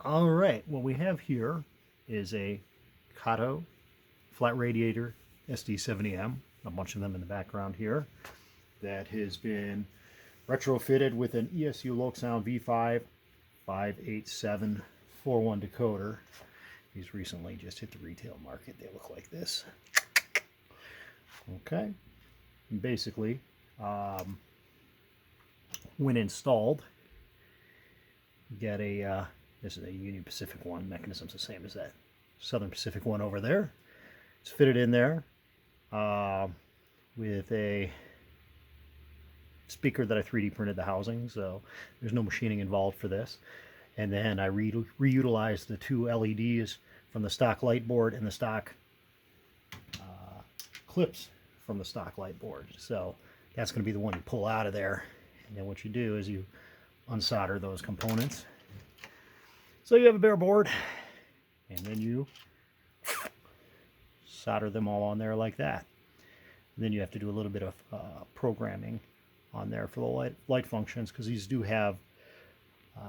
All right, what we have here is a Kato flat radiator SD70M, a bunch of them in the background here, that has been retrofitted with an ESU LokSound V5 58741 decoder. These recently just hit the retail market. They look like this. Okay, and basically, when installed, you get a this is a Union Pacific one. Mechanism's the same as that Southern Pacific one over there. It's fitted in there with a speaker that I 3D printed the housing, so there's no machining involved for this. And then I reutilized the two LEDs from the stock light board and the stock clips from the stock light board. So that's going to be the one you pull out of there. And then what you do is you unsolder those components. So you have a bare board, and then you solder them all on there like that. And then you have to do a little bit of programming on there for the light functions, because these do have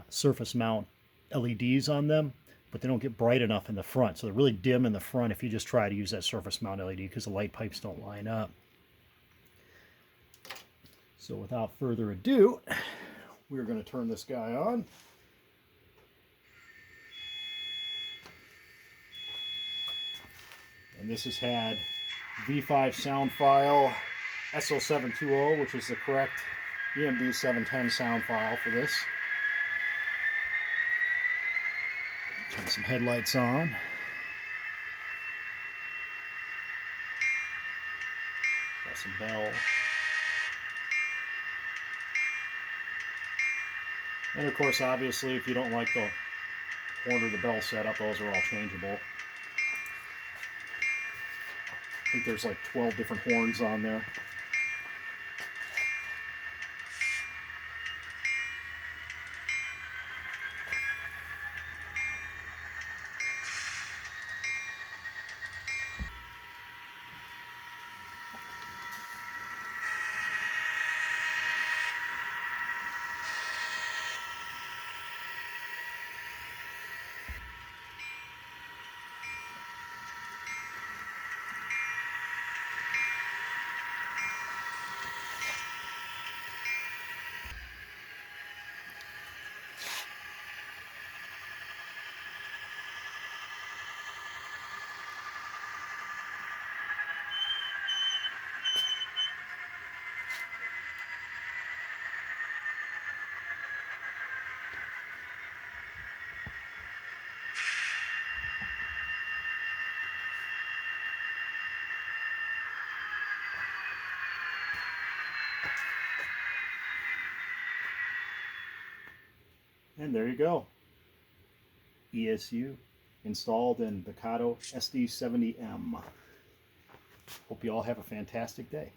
surface mount LEDs on them, but they don't get bright enough in the front. So they're really dim in the front if you just try to use that surface mount LED, because the light pipes don't line up. So without further ado, we're going to turn this guy on. And this has had V5 sound file S0720, which is the correct EMD 710 sound file for this. Turn some headlights on. Got some bell. And of course, obviously, if you don't like the horn or the bell setup, those are all changeable. I think there's like 12 different horns on there. And there you go. ESU installed in the Kato SD70M. Hope you all have a fantastic day.